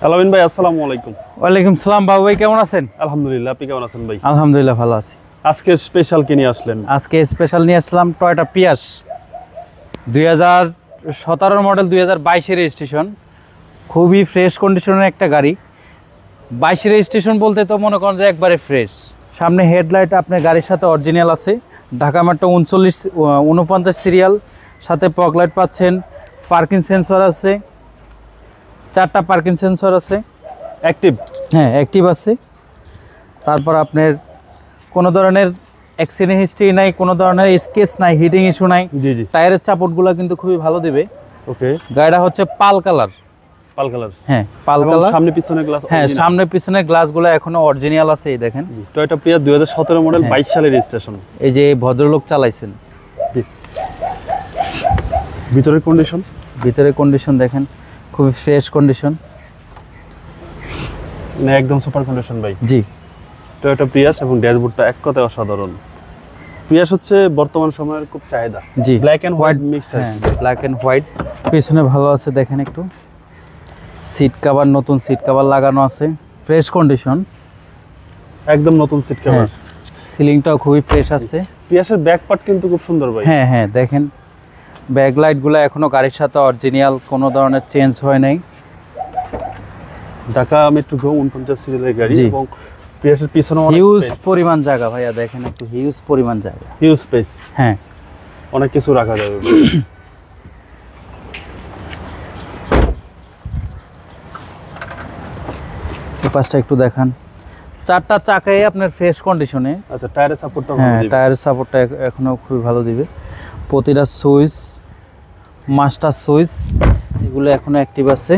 আলামিন ভাই আসসালামু আলাইকুম। ওয়ালাইকুম সালাম বাবু ভাই, কেমন আছেন? আলহামদুলিল্লাহ, আপনি কেমন আছেন ভাই? আলহামদুলিল্লাহ ভালো আছি। আজকে স্পেশাল কি নিয়ে আসলেন? আজকে স্পেশাল নিয়ে আসলাম টয়োটা পিয়াস 2017 মডেল, 2022 রেজিস্ট্রেশন। খুবই ফ্রেশ কন্ডিশনের একটা গাড়ি। 22 রেজিস্ট্রেশন বলতে তো মনে করেন যে একবারে ফ্রেশ। সামনে হেডলাইট আপনার গাড়ির সাথে অরিজিনাল আছে, ঢাকা মেট্রো 49 সিরিয়াল, সাথে পকলাইট পাচ্ছেন, পার্কিং সেন্সর আছে, 4টা পার্কিং সেন্সর আছে। অ্যাক্টিভ? হ্যাঁ, অ্যাক্টিভ আছে। তারপর আপনার কোনো ধরনের অ্যাক্সিডেন্ট হিস্ট্রি নাই, কোনো ধরনের স্কেচ নাই, হিটিং ইস্যু নাই। জি জি। টায়ারের সাপোর্টগুলো কিন্তু খুবই ভালো দিবে। ওকে। গাড়িটা হচ্ছে পাল কালার। পাল কালার? হ্যাঁ, পাল কালার। সামনে পিছনে গ্লাস? হ্যাঁ, সামনে পিছনের গ্লাসগুলো এখনো অরিজিনাল আছে, এই দেখেন। টয়োটা প্রিয়া 2017 মডেল, 22 সালের রেজিস্ট্রেশন। এই যে ভদ্রলোক চালাইছেন। ভিতরের কন্ডিশন? ভিতরের কন্ডিশন দেখেন, খুবই ফ্রেশ কন্ডিশন। না, একদম সুপার কন্ডিশন ভাই। জি। টয়োটা প্রিয়াস এবং ড্যাশবোর্ডটা এক কথায় অসাধারণ। প্রিয়াস হচ্ছে বর্তমান সময়ের খুব চাহিদা। জি, ব্ল্যাক এন্ড হোয়াইট মিক্সড। হ্যাঁ, ব্ল্যাক এন্ড হোয়াইট। পিছনে ভালো আছে দেখেন একটু। সিট কভার, নতুন সিট কভার লাগানো আছে, ফ্রেশ কন্ডিশন, একদম নতুন সিট কভার। সিলিংটাও খুবই ফ্রেশ আছে। প্রিয়াসের ব্যাক পার্ট কিন্তু খুব সুন্দর ভাই। হ্যাঁ হ্যাঁ, দেখেন ব্যাকলাইটগুলো এখনো গাড়ির সাথে অরিজিনাল, কোনো ধরনের চেঞ্জ হয় নাই। ঢাকা মেট্রো 49 সিরিয়ালের গাড়ি এবং প্রিয়াসের পিছনে হিউজ পরিমাণ জায়গা ভাইয়া, দেখেন একটু হিউজ পরিমাণ জায়গা, হিউজ স্পেস। হ্যাঁ, অনেক কিছু রাখা যাবে। এই পাশটা একটু দেখান। 4টা চাকাই আপনার ফ্রেশ কন্ডিশনে। আচ্ছা, টায়ারের সাপোর্টটা ভালো হ্যাঁ, দিবে? টায়ারের সাপোর্টটা এখনো খুবই ভালো দিবে। প্রতিটা সুইচ, মাস্টার সুইচ, এগুলো এখনো অ্যাক্টিভ আছে।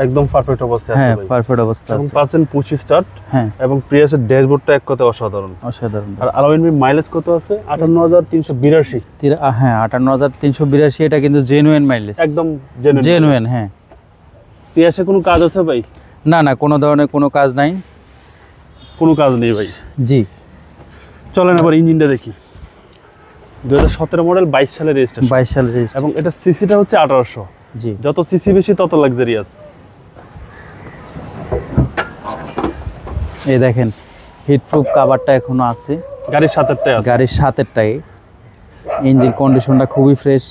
একদম পারফেক্ট অবস্থায় আছে হ্যাঁ, ভাই। পারফেক্ট অবস্থা এবং আছে। পাচ্ছেন পুশ স্টার্ট। হ্যাঁ, এবং প্রিয়াসের ড্যাশবোর্ডটা এক কথায় অসাধারণ। অসাধারণ। আর আলামিন ভাই মাইলেজ কত আছে? 58,382। হ্যাঁ, 58,382। এটা কিন্তু জেনুইন মাইলেজ, একদম জেনুইন। হ্যাঁ, প্রিয়াসে কোনো কাজ আছে ভাই? না না, কোনো ধরনের কোনো কাজ নাই। কোনো কাজ নেই ভাই। জি। চলেন আবার ইঞ্জিনটা দেখি। 2017 মডেল, 22 সালের রেজিস্ট্রেশন। 22 সালের রেজিস্ট্রেশন। এবং এটা সিসিটা হচ্ছে 1800। জি। যত সিসি বেশি তত লাক্সারিয়াস। এই দেখেন, হিটপ্রুফ কভারটা এখনো আছে গাড়ির সাথেরটাই আছে। গাড়ির সাথেরটাই। ইঞ্জিন কন্ডিশনটা খুবই ফ্রেশ।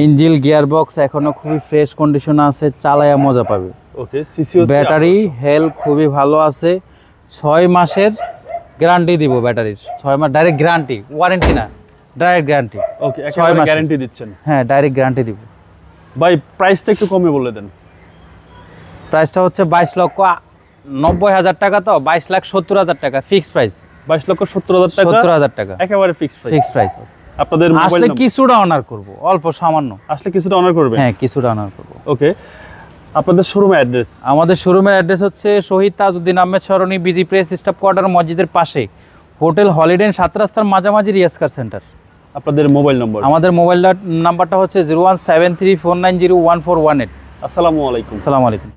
ইঞ্জিন গিয়ার বক্স এখনো খুবই ফ্রেশ কন্ডিশনে আছে, চালায়া মজা পাবে। ওকে। সিসি হচ্ছে ব্যাটারি হেলথ খুবই ভালো আছে। 6 মাসের গ্যারান্টি দিব ব্যাটারির। 6 মাস ডাইরেক্ট গ্যারান্টি, ওয়ারেন্টি না, ডাইরেক্ট গ্যারান্টি। ওকে, একেবারে গ্যারান্টি দিচ্ছেন? হ্যাঁ, ডাইরেক্ট গ্যারান্টি দিব ভাই। প্রাইসটা একটু কমে বলে দেন। প্রাইসটা হচ্ছে 22,90,000 টাকা, তো 22,70,000 টাকা ফিক্স প্রাইস। 22,70,000 টাকা? 70,000 টাকা একেবারে ফিক্স প্রাইস। Fix price. আপনাদের আসলে কিছুটা অনার করব, অল্প সামান্য। আসলে কিছুটা অনার করবে? হ্যাঁ, কিছুটা অনার করব। ওকে। আপনাদের শোরুমের অ্যাড্রেস? আমাদের শোরুমের অ্যাড্রেস হচ্ছে শহীদ তাজউদ্দিন আহমেদ সরণি, বিজি প্রেস স্টাফ কোয়ার্টার, মসজিদের পাশে, হোটেল হলিডে ইন 7 রাস্তার মাঝামাঝি, রিয়াজ কার সেন্টার। আপনাদের মোবাইল নম্বর? আমাদের মোবাইল নাম্বারটা হচ্ছে 01734901418। আসসালামু আলাইকুম। আসসালামু আলাইকুম।